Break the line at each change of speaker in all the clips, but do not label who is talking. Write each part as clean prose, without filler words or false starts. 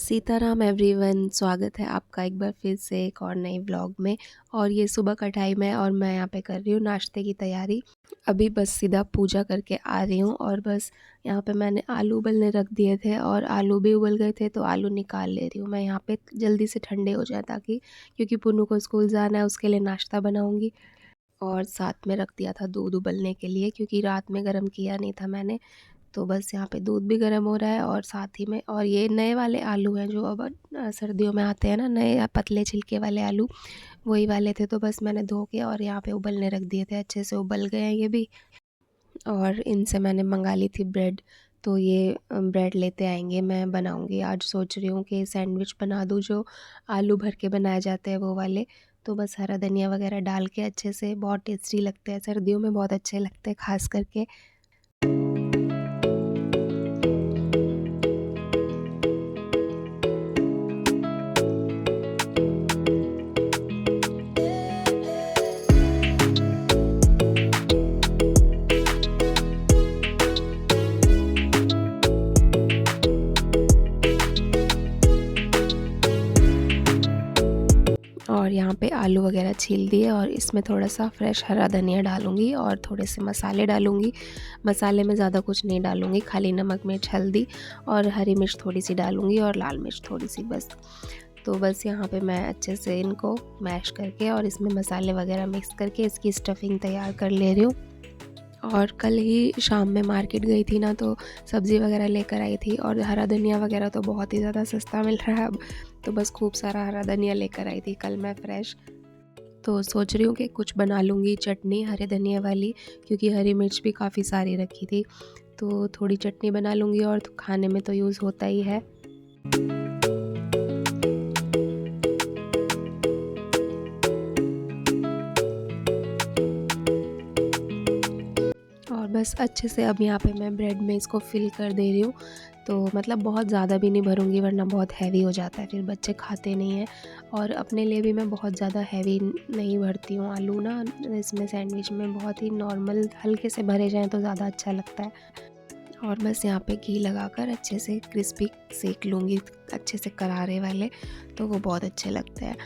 Sitaram everyone, स्वागत है आपका एक बार फिर से एक और नए व्लॉग में। और ये सुबह का टाइम है और मैं यहाँ पे कर रही हूँ नाश्ते की तैयारी। अभी बस सीधा पूजा करके आ रही हूँ और बस यहाँ पे मैंने आलू उबलने रख दिए थे और आलू भी उबल गए थे, तो आलू निकाल ले रही हूँ मैं यहाँ पे जल्दी से ठंडे हो जाए, ताकि क्योंकि पुन्नू को स्कूल जाना है, उसके लिए नाश्ता बनाऊँगी। और साथ में रख दिया था दूध उबलने के लिए, क्योंकि रात में गर्म किया नहीं था मैंने। तो बस यहाँ पे दूध भी गर्म हो रहा है और साथ ही में, और ये नए वाले आलू हैं जो अब सर्दियों में आते हैं ना, नए पतले छिलके वाले आलू, वही वाले थे। तो बस मैंने धो के और यहाँ पे उबलने रख दिए थे, अच्छे से उबल गए हैं ये भी। और इनसे मैंने मंगा ली थी ब्रेड, तो ये ब्रेड लेते आएंगे, मैं बनाऊंगी आज। सोच रही हूँ कि सैंडविच बना दूँ, जो आलू भर के बनाए जाते हैं वो वाले। तो बस हरा धनिया वगैरह डाल के अच्छे से, बहुत टेस्टी लगते हैं, सर्दियों में बहुत अच्छे लगते हैं खास करके। और यहाँ पे आलू वगैरह छील दिए और इसमें थोड़ा सा फ्रेश हरा धनिया डालूँगी और थोड़े से मसाले डालूँगी। मसाले में ज़्यादा कुछ नहीं डालूँगी, खाली नमक, मिर्च, हल्दी और हरी मिर्च थोड़ी सी डालूँगी और लाल मिर्च थोड़ी सी, बस। तो बस यहाँ पे मैं अच्छे से इनको मैश करके और इसमें मसाले वगैरह मिक्स करके इसकी स्टफिंग तैयार कर ले रही हूँ। और कल ही शाम में मार्केट गई थी ना, तो सब्ज़ी वगैरह लेकर आई थी और हरा धनिया वगैरह तो बहुत ही ज़्यादा सस्ता मिल रहा है अब। तो बस खूब सारा हरा धनिया लेकर आई थी कल मैं फ्रेश। तो सोच रही हूँ कि कुछ बना लूँगी चटनी हरे धनिया वाली, क्योंकि हरी मिर्च भी काफ़ी सारी रखी थी। तो थोड़ी चटनी बना लूँगी और खाने में तो यूज़ होता ही है। और बस अच्छे से अब यहाँ पे मैं ब्रेड में इसको फिल कर दे रही हूँ। तो मतलब बहुत ज़्यादा भी नहीं भरूँगी, वरना बहुत हैवी हो जाता है, फिर बच्चे खाते नहीं हैं। और अपने लिए भी मैं बहुत ज़्यादा हैवी नहीं भरती हूँ आलू ना, इसमें सैंडविच में बहुत ही नॉर्मल हल्के से भरे जाएँ तो ज़्यादा अच्छा लगता है। और बस यहाँ पे घी लगाकर अच्छे से क्रिस्पी सेक लूँगी, अच्छे से करारे वाले, तो वो बहुत अच्छे लगते हैं।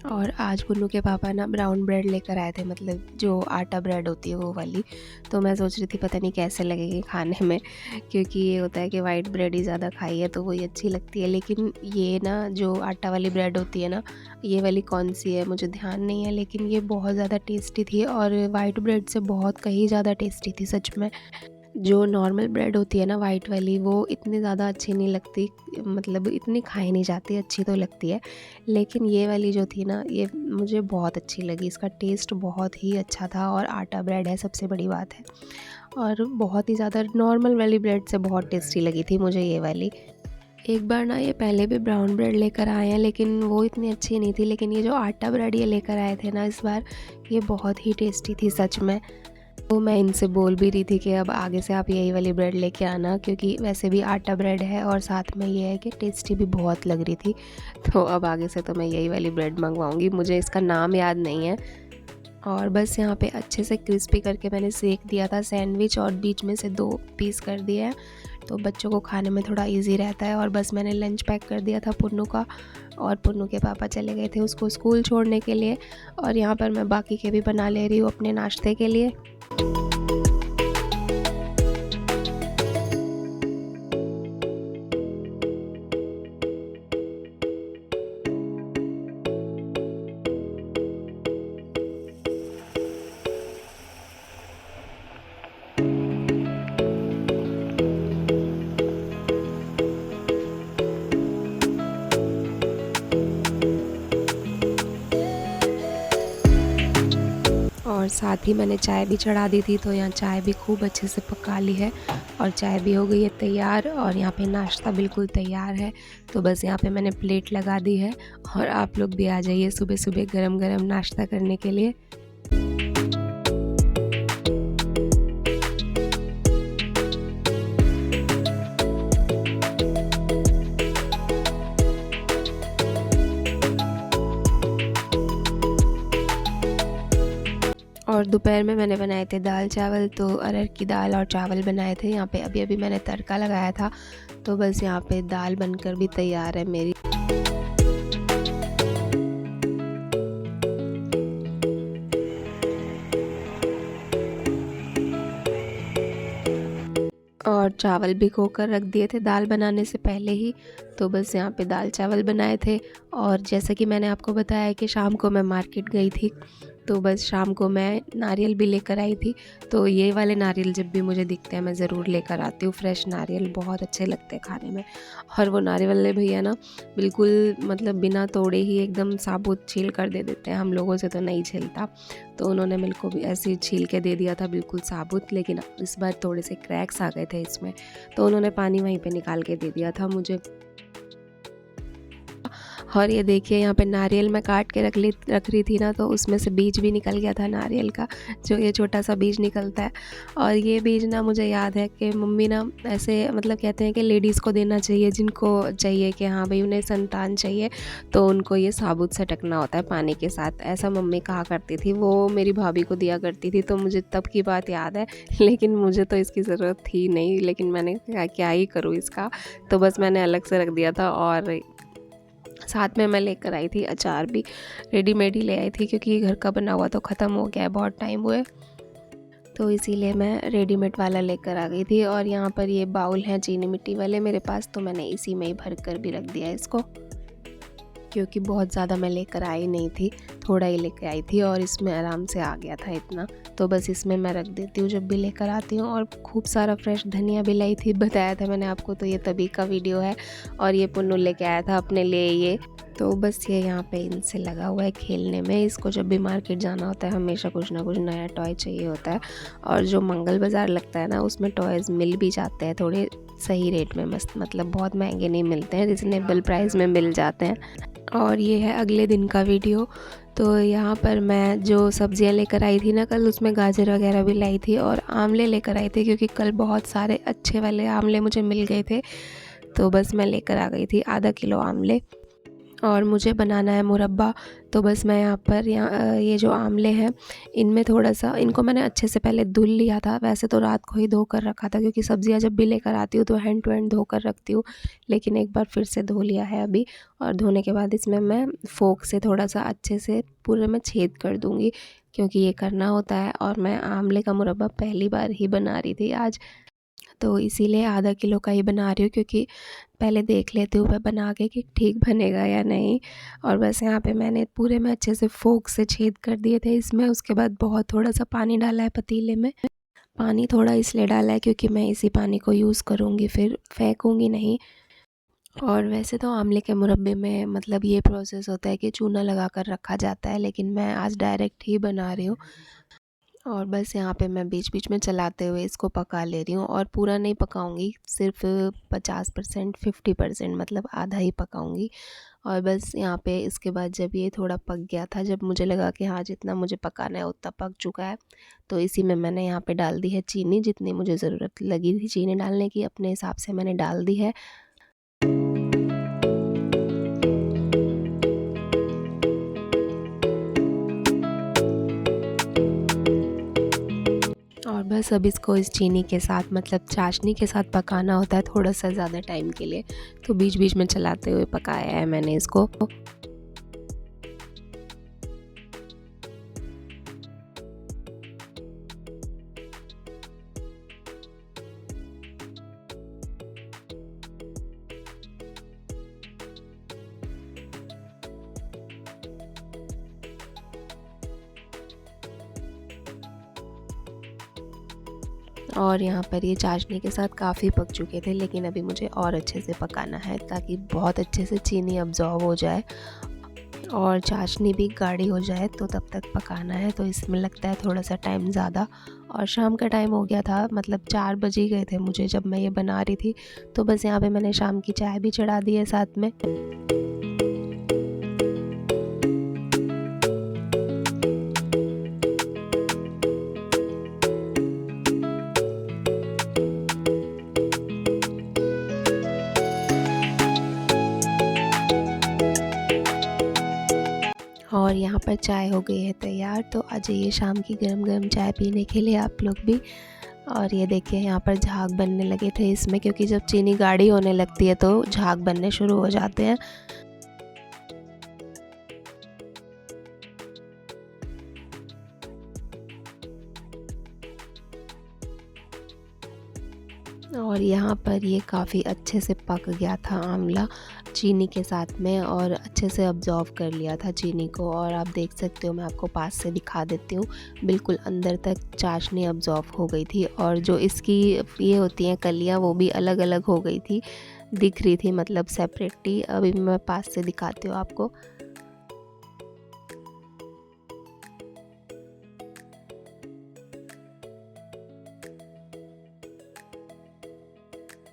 और आज पुन्नू के पापा ना ब्राउन ब्रेड लेकर आए थे, मतलब जो आटा ब्रेड होती है वो वाली। तो मैं सोच रही थी पता नहीं कैसे लगेगी खाने में, क्योंकि ये होता है कि वाइट ब्रेड ही ज़्यादा खाई है तो वही अच्छी लगती है। लेकिन ये ना जो आटा वाली ब्रेड होती है ना, ये वाली कौन सी है मुझे ध्यान नहीं है, लेकिन ये बहुत ज़्यादा टेस्टी थी और वाइट ब्रेड से बहुत कहीं ज़्यादा टेस्टी थी सच में। जो नॉर्मल ब्रेड होती है ना वाइट वाली, वो इतनी ज़्यादा अच्छी नहीं लगती, मतलब इतनी खाई नहीं जाती, अच्छी तो लगती है। लेकिन ये वाली जो थी ना, ये मुझे बहुत अच्छी लगी, इसका टेस्ट बहुत ही अच्छा था और आटा ब्रेड है, सबसे बड़ी बात है। और बहुत ही ज़्यादा नॉर्मल वाली ब्रेड से बहुत टेस्टी लगी थी मुझे ये वाली। एक बार ना ये पहले भी ब्राउन ब्रेड लेकर आए हैं, लेकिन वो इतनी अच्छी नहीं थी। लेकिन ये जो आटा ब्रेड ये लेकर आए थे ना इस बार, ये बहुत ही टेस्टी थी सच में। तो मैं इनसे बोल भी रही थी कि अब आगे से आप यही वाली ब्रेड लेके आना, क्योंकि वैसे भी आटा ब्रेड है और साथ में ये है कि टेस्टी भी बहुत लग रही थी। तो अब आगे से तो मैं यही वाली ब्रेड मंगवाऊंगी, मुझे इसका नाम याद नहीं है। और बस यहाँ पे अच्छे से क्रिस्पी करके मैंने सेक दिया था सैंडविच और बीच में से 2 पीस कर दिए हैं, तो बच्चों को खाने में थोड़ा इजी रहता है। और बस मैंने लंच पैक कर दिया था पुन्नू का, और पुन्नू के पापा चले गए थे उसको स्कूल छोड़ने के लिए। और यहाँ पर मैं बाकी के भी बना ले रही हूँ अपने नाश्ते के लिए। और साथ ही मैंने चाय भी चढ़ा दी थी, तो यहाँ चाय भी खूब अच्छे से पका ली है और चाय भी हो गई है तैयार। और यहाँ पे नाश्ता बिल्कुल तैयार है, तो बस यहाँ पे मैंने प्लेट लगा दी है। और आप लोग भी आ जाइए सुबह सुबह गरम गरम नाश्ता करने के लिए। और दोपहर में मैंने बनाए थे दाल चावल, तो अरहर की दाल और चावल बनाए थे। यहाँ पे अभी मैंने तड़का लगाया था, तो बस यहाँ पे दाल बनकर भी तैयार है मेरी। और चावल भिगोकर रख दिए थे दाल बनाने से पहले ही, तो बस यहाँ पे दाल चावल बनाए थे। और जैसा कि मैंने आपको बताया कि शाम को मैं मार्केट गई थी, तो बस शाम को मैं नारियल भी लेकर आई थी। तो ये वाले नारियल जब भी मुझे दिखते हैं मैं ज़रूर लेकर आती हूँ। फ्रेश नारियल बहुत अच्छे लगते हैं खाने में। और वो नारियल वाले भैया ना बिल्कुल मतलब बिना तोड़े ही एकदम साबुत छील कर दे देते हैं, हम लोगों से तो नहीं छिलता। तो उन्होंने मेरे को भी ऐसे ही छील के दे दिया था बिल्कुल साबुत, लेकिन इस बार थोड़े से क्रैक्स आ गए थे इसमें, तो उन्होंने पानी वहीं पे निकाल के दे दिया था मुझे। और ये देखिए यहाँ पे नारियल मैं काट के रख रही थी ना, तो उसमें से बीज भी निकल गया था नारियल का, जो ये छोटा सा बीज निकलता है। और ये बीज ना मुझे याद है कि मम्मी ना ऐसे मतलब कहते हैं कि लेडीज़ को देना चाहिए, जिनको चाहिए कि हाँ भाई उन्हें संतान चाहिए, तो उनको ये साबुत से टकना होता है पानी के साथ, ऐसा मम्मी कहा करती थी। वो मेरी भाभी को दिया करती थी, तो मुझे तब की बात याद है, लेकिन मुझे तो इसकी ज़रूरत थी नहीं, लेकिन मैंने क्या ही करूँ इसका, तो बस मैंने अलग से रख दिया था। और साथ में मैं लेकर आई थी अचार भी, रेडीमेड ही ले आई थी, क्योंकि घर का बना हुआ तो ख़त्म हो गया है, बहुत टाइम हुए, तो इसीलिए मैं रेडीमेड वाला लेकर आ गई थी। और यहाँ पर ये बाउल हैं चीनी मिट्टी वाले मेरे पास, तो मैंने इसी में ही भर कर भी रख दिया इसको, क्योंकि बहुत ज़्यादा मैं लेकर आई नहीं थी, थोड़ा ही लेकर आई थी और इसमें आराम से आ गया था इतना, तो बस इसमें मैं रख देती हूँ जब भी लेकर आती हूँ। और खूब सारा फ्रेश धनिया भी लाई थी, बताया था मैंने आपको, तो ये तभी का वीडियो है। और ये पुन्नू लेके आया था अपने लिए ये, तो बस ये यहाँ पे इनसे लगा हुआ है खेलने में। इसको जब भी मार्केट जाना होता है हमेशा कुछ ना कुछ नया टॉय चाहिए होता है, और जो मंगल बाज़ार लगता है ना उसमें टॉयज़ मिल भी जाते हैं थोड़े सही रेट में, मस्त मतलब बहुत महंगे नहीं मिलते हैं, रिजनेबल प्राइस में मिल जाते हैं। और ये है अगले दिन का वीडियो। तो यहाँ पर मैं जो सब्जियाँ लेकर आई थी ना कल, उसमें गाजर वगैरह भी लाई थी और आंवले लेकर आई थी, क्योंकि कल बहुत सारे अच्छे वाले आंवले मुझे मिल गए थे, तो बस मैं लेकर आ गई थी आधा किलो आंवले। और मुझे बनाना है मुरब्बा, तो बस मैं यहाँ पर ये जो आंवले हैं इनमें थोड़ा सा, इनको मैंने अच्छे से पहले धुल लिया था, वैसे तो रात को ही धो कर रखा था, क्योंकि सब्जियाँ जब भी लेकर आती हूँ तो हैंड टू हैंड धो कर रखती हूँ, लेकिन एक बार फिर से धो लिया है अभी। और धोने के बाद इसमें मैं फोक से थोड़ा सा अच्छे से पूरे में छेद कर दूँगी, क्योंकि ये करना होता है। और मैं आंवले का मुरब्बा पहली बार ही बना रही थी आज, तो इसीलिए आधा किलो का ही बना रही हूँ, क्योंकि पहले देख लेती हूँ मैं बना के कि ठीक बनेगा या नहीं। और बस यहाँ पे मैंने पूरे में अच्छे से फोक से छेद कर दिए थे इसमें। उसके बाद बहुत थोड़ा सा पानी डाला है पतीले में, पानी थोड़ा इसलिए डाला है क्योंकि मैं इसी पानी को यूज़ करूँगी, फिर फेंकूँगी नहीं। और वैसे तो आंवले के मुरब्बे में मतलब ये प्रोसेस होता है कि चूना लगा कर रखा जाता है, लेकिन मैं आज डायरेक्ट ही बना रही हूँ। और बस यहाँ पे मैं बीच बीच में चलाते हुए इसको पका ले रही हूँ, और पूरा नहीं पकाऊंगी, सिर्फ 50% 50% मतलब आधा ही पकाऊंगी। और बस यहाँ पे इसके बाद जब ये थोड़ा पक गया था, जब मुझे लगा कि हाँ जितना मुझे पकाना है उतना पक चुका है, तो इसी में मैंने यहाँ पे डाल दी है चीनी, जितनी मुझे ज़रूरत लगी थी चीनी डालने की अपने हिसाब से मैंने डाल दी है। और बस अब इसको इस चीनी के साथ मतलब चाशनी के साथ पकाना होता है थोड़ा सा ज़्यादा टाइम के लिए, तो बीच बीच में चलाते हुए पकाया है मैंने इसको। और यहाँ पर ये चाशनी के साथ काफ़ी पक चुके थे, लेकिन अभी मुझे और अच्छे से पकाना है ताकि बहुत अच्छे से चीनी अब्जॉर्ब हो जाए और चाशनी भी गाढ़ी हो जाए, तो तब तक पकाना है। तो इसमें लगता है थोड़ा सा टाइम ज़्यादा। और शाम का टाइम हो गया था, मतलब 4 बज ही गए थे मुझे जब मैं ये बना रही थी, तो बस यहाँ पे मैंने शाम की चाय भी चढ़ा दी है साथ में। और यहाँ पर चाय हो गई है तैयार। तो आ जाइए शाम की गरम गरम चाय पीने के लिए आप लोग भी। और ये देखिए यहाँ पर झाग बनने लगे थे इसमें, क्योंकि जब चीनी गाढ़ी होने लगती है तो झाग बनने शुरू हो जाते हैं। और यहाँ पर ये काफ़ी अच्छे से पक गया था आंवला चीनी के साथ में, और अच्छे से अब्ज़ॉर्व कर लिया था चीनी को। और आप देख सकते हो, मैं आपको पास से दिखा देती हूँ, बिल्कुल अंदर तक चाशनी अब्ज़ॉर्व हो गई थी। और जो इसकी ये होती हैं कलियाँ, वो भी अलग अलग हो गई थी, दिख रही थी मतलब सेपरेटली। अभी मैं पास से दिखाती हूँ आपको।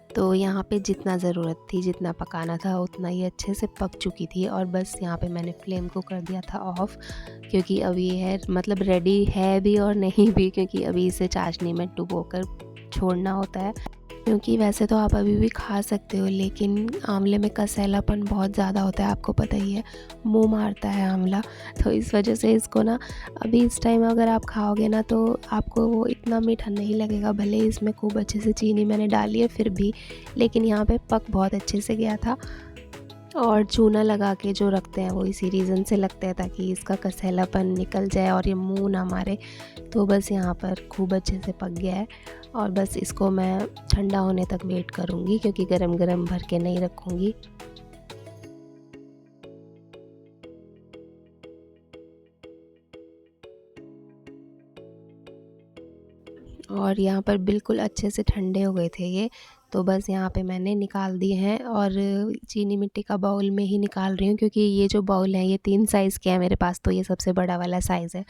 तो यहाँ पे जितना ज़रूरत थी, जितना पकाना था, उतना ही अच्छे से पक चुकी थी। और बस यहाँ पे मैंने फ्लेम को कर दिया था ऑफ़, क्योंकि अब ये है मतलब रेडी है भी और नहीं भी, क्योंकि अभी इसे चाशनी में डुबोकर छोड़ना होता है। क्योंकि वैसे तो आप अभी भी खा सकते हो, लेकिन आंवले में कसैलापन बहुत ज़्यादा होता है, आपको पता ही है, मुँह मारता है आंवला। तो इस वजह से इसको ना अभी इस टाइम अगर आप खाओगे ना तो आपको वो इतना मीठा नहीं लगेगा। भले ही इसमें खूब अच्छे से चीनी मैंने डाली है फिर भी, लेकिन यहाँ पे पक बहुत अच्छे से गया था। और चूना लगा के जो रखते हैं वो इसी रीज़न से लगता है, ताकि इसका कसैलापन निकल जाए और ये मुंह ना मारे। तो बस यहाँ पर खूब अच्छे से पक गया है, और बस इसको मैं ठंडा होने तक वेट करूँगी, क्योंकि गरम गरम भर के नहीं रखूँगी। और यहाँ पर बिल्कुल अच्छे से ठंडे हो गए थे ये। तो बस यहाँ पे मैंने निकाल दिए हैं, और चीनी मिट्टी का बाउल में ही निकाल रही हूँ, क्योंकि ये जो बाउल है ये 3 साइज़ के हैं मेरे पास, तो ये सबसे बड़ा वाला साइज़ है।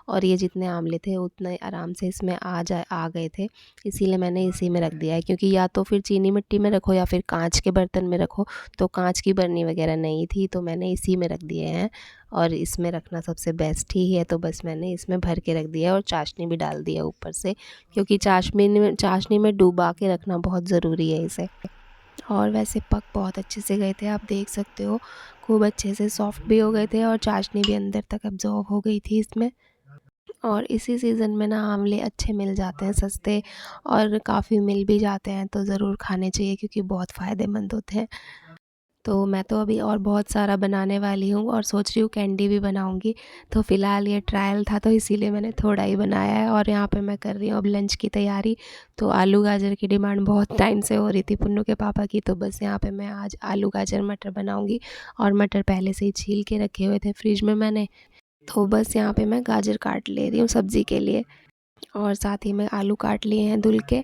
और ये जितने आंवले थे उतने आराम से इसमें आ गए थे, इसीलिए मैंने इसी में रख दिया है। क्योंकि या तो फिर चीनी मिट्टी में रखो या फिर कांच के बर्तन में रखो, तो कांच की बरनी वगैरह नहीं थी, तो मैंने इसी में रख दिए हैं। और इसमें रखना सबसे बेस्ट ही है, तो बस मैंने इसमें भर के रख दिया है, और चाशनी भी डाल दी है ऊपर से, क्योंकि चाशनी में डुबा के रखना बहुत ज़रूरी है इसे। और वैसे पक बहुत अच्छे से गए थे, आप देख सकते हो, खूब अच्छे से सॉफ्ट भी हो गए थे, और चाशनी भी अंदर तक अब्ज़ॉर्ब हो गई थी इसमें। और इसी सीज़न में ना आंवले अच्छे मिल जाते हैं सस्ते, और काफ़ी मिल भी जाते हैं, तो ज़रूर खाने चाहिए, क्योंकि बहुत फ़ायदेमंद होते हैं। तो मैं तो अभी और बहुत सारा बनाने वाली हूँ, और सोच रही हूँ कैंडी भी बनाऊँगी। तो फ़िलहाल ये ट्रायल था, तो इसीलिए मैंने थोड़ा ही बनाया है। और यहाँ पे मैं कर रही हूँ अब लंच की तैयारी। तो आलू गाजर की डिमांड बहुत टाइम से हो रही थी पुन्नू के पापा की, तो बस यहाँ पे मैं आज आलू गाजर मटर बनाऊँगी। और मटर पहले से ही छील के रखे हुए थे फ्रिज में मैंने। तो बस यहाँ पे मैं गाजर काट ले रही हूँ सब्ज़ी के लिए, और साथ ही में आलू काट लिए हैं धुल के।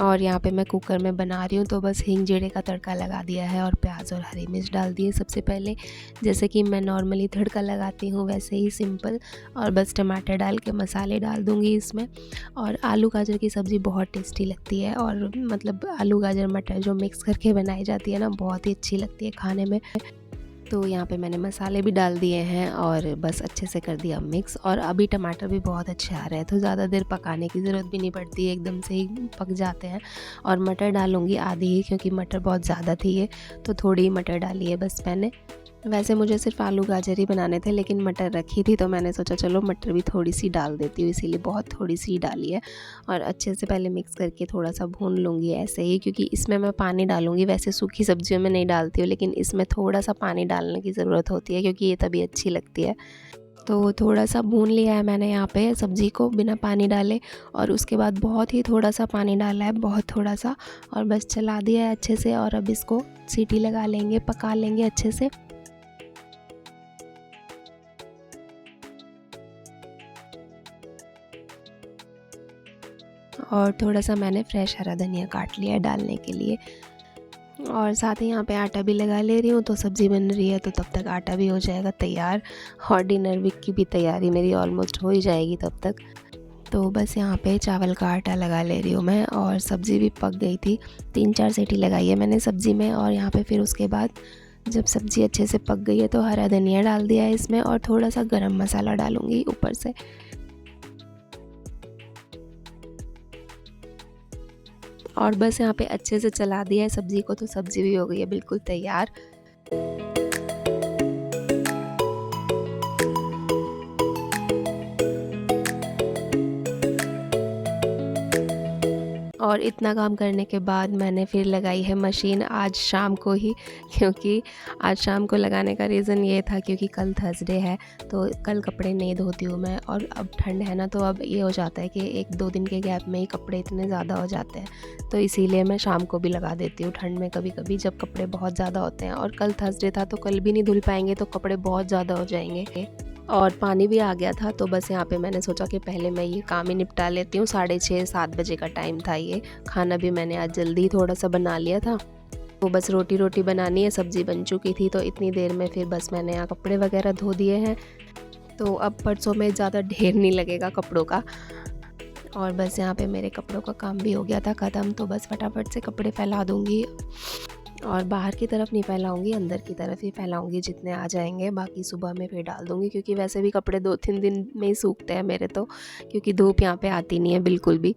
और यहाँ पे मैं कुकर में बना रही हूँ, तो बस हींग जीरे का तड़का लगा दिया है, और प्याज और हरी मिर्च डाल दिए सबसे पहले, जैसे कि मैं नॉर्मली तड़का लगाती हूँ वैसे ही सिंपल। और बस टमाटर डाल के मसाले डाल दूँगी इसमें। और आलू गाजर की सब्ज़ी बहुत टेस्टी लगती है, और मतलब आलू गाजर मटर जो मिक्स करके बनाई जाती है ना, बहुत ही अच्छी लगती है खाने में। तो यहाँ पे मैंने मसाले भी डाल दिए हैं, और बस अच्छे से कर दिया मिक्स। और अभी टमाटर भी बहुत अच्छे आ रहे हैं, तो ज़्यादा देर पकाने की ज़रूरत भी नहीं पड़ती, एकदम से ही पक जाते हैं। और मटर डालूँगी आधी ही, क्योंकि मटर बहुत ज़्यादा थी ये, तो थोड़ी ही मटर डाली है बस मैंने। वैसे मुझे सिर्फ आलू गाजर ही बनाने थे, लेकिन मटर रखी थी, तो मैंने सोचा चलो मटर भी थोड़ी सी डाल देती हूँ, इसीलिए बहुत थोड़ी सी डाली है। और अच्छे से पहले मिक्स करके थोड़ा सा भून लूँगी ऐसे ही, क्योंकि इसमें मैं पानी डालूँगी। वैसे सूखी सब्जियों में नहीं डालती हूँ, लेकिन इसमें थोड़ा सा पानी डालने की ज़रूरत होती है, क्योंकि ये तभी अच्छी लगती है। तो थोड़ा सा भून लिया है मैंने यहाँ पे सब्ज़ी को बिना पानी डाले, और उसके बाद बहुत ही थोड़ा सा पानी डाला है, बहुत थोड़ा सा, और बस चला दिया है अच्छे से। और अब इसको सीटी लगा लेंगे, पका लेंगे अच्छे से। और थोड़ा सा मैंने फ्रेश हरा धनिया काट लिया है डालने के लिए। और साथ ही यहाँ पे आटा भी लगा ले रही हूँ, तो सब्ज़ी बन रही है, तो तब तक आटा भी हो जाएगा तैयार, और डिनर वीक की भी तैयारी मेरी ऑलमोस्ट हो ही जाएगी तब तक। तो बस यहाँ पे चावल का आटा लगा ले रही हूँ मैं, और सब्ज़ी भी पक गई थी, 3-4 सीटी लगाई है मैंने सब्ज़ी में। और यहाँ पे फिर उसके बाद जब सब्ज़ी अच्छे से पक गई है, तो हरा धनिया डाल दिया है इसमें, और थोड़ा सा गरम मसाला डालूँगी ऊपर से। और बस यहाँ पे अच्छे से चला दिया है सब्ज़ी को, तो सब्ज़ी भी हो गई है बिल्कुल तैयार। और इतना काम करने के बाद मैंने फिर लगाई है मशीन आज शाम को ही, क्योंकि आज शाम को लगाने का रीज़न ये था क्योंकि कल थर्सडे है, तो कल कपड़े नहीं धोती हूँ मैं। और अब ठंड है ना, तो अब ये हो जाता है कि 1-2 दिन के गैप में ही कपड़े इतने ज़्यादा हो जाते हैं, तो इसीलिए मैं शाम को भी लगा देती हूँ ठंड में कभी-कभी जब कपड़े बहुत ज़्यादा होते हैं। और कल थर्सडे था तो कल भी नहीं धुल पाएँगे, तो कपड़े बहुत ज़्यादा हो जाएँगे। और पानी भी आ गया था, तो बस यहाँ पे मैंने सोचा कि पहले मैं ये काम ही निपटा लेती हूँ। 6:30-7 बजे का टाइम था ये। खाना भी मैंने आज जल्दी थोड़ा-सा बना लिया था। तो बस रोटी बनानी है, सब्ज़ी बन चुकी थी, तो इतनी देर में फिर बस मैंने यहाँ कपड़े वगैरह धो दिए हैं। तो अब परसों में ज़्यादा ढेर नहीं लगेगा कपड़ों का। और बस यहाँ पे मेरे कपड़ों का काम भी हो गया था ख़त्म, तो बस फटाफट से कपड़े फैला दूँगी। और बाहर की तरफ नहीं फैलाऊँगी, अंदर की तरफ ही फैलाऊँगी जितने आ जाएँगे, बाकी सुबह में फिर डाल दूँगी, क्योंकि वैसे भी कपड़े 2-3 दिन में ही सूखते हैं मेरे तो, क्योंकि धूप यहाँ पे आती नहीं है बिल्कुल भी।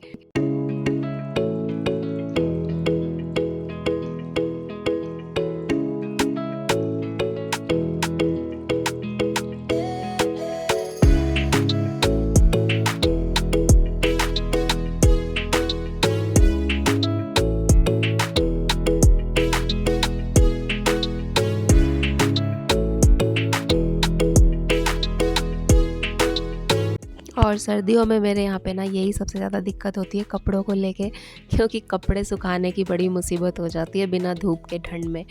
और सर्दियों में मेरे यहाँ पे ना यही सबसे ज़्यादा दिक्कत होती है कपड़ों को लेके, क्योंकि कपड़े सुखाने की बड़ी मुसीबत हो जाती है बिना धूप के ठंड में।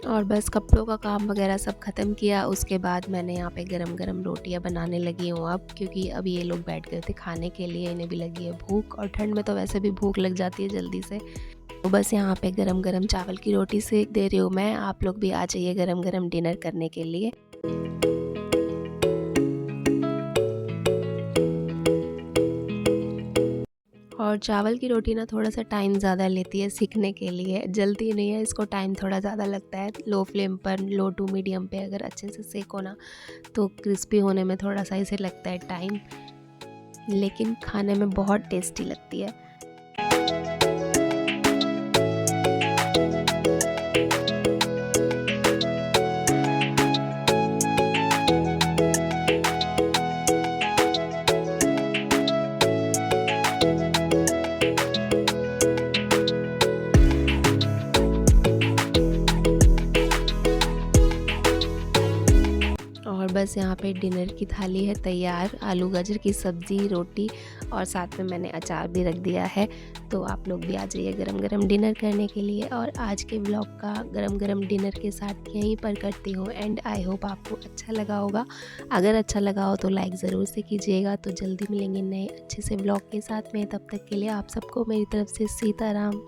और बस कपड़ों का काम वगैरह सब ख़त्म किया, उसके बाद मैंने यहाँ पे गरम-गरम रोटियाँ बनाने लगी हूँ अब, क्योंकि अब ये लोग बैठ गए थे खाने के लिए, इन्हें भी लगी है भूख, और ठंड में तो वैसे भी भूख लग जाती है जल्दी से। तो बस यहाँ पे गरम-गरम चावल की रोटी सेक दे रही हूँ मैं, आप लोग भी आ जाइए गरम-गरम डिनर करने के लिए। और चावल की रोटी ना थोड़ा-सा टाइम ज़्यादा लेती है सीखने के लिए, जलती नहीं है, इसको टाइम थोड़ा ज़्यादा लगता है। लो फ्लेम पर, लो टू मीडियम पे अगर अच्छे से सेको ना, तो क्रिस्पी होने में थोड़ा-सा इसे लगता है टाइम, लेकिन खाने में बहुत टेस्टी लगती है। और बस यहाँ पे डिनर की थाली है तैयार, आलू गाजर की सब्ज़ी, रोटी, और साथ में मैंने अचार भी रख दिया है। तो आप लोग भी आ जाइए गरम-गरम डिनर करने के लिए। और आज के ब्लॉग का गरम-गरम डिनर के साथ यहीं पर करती हूँ एंड आई होप आपको अच्छा लगा होगा। अगर अच्छा लगा हो तो लाइक ज़रूर से कीजिएगा। तो जल्दी मिलेंगे नए अच्छे से ब्लॉग के साथ में, तब तक के लिए आप सबको मेरी तरफ से सीताराम।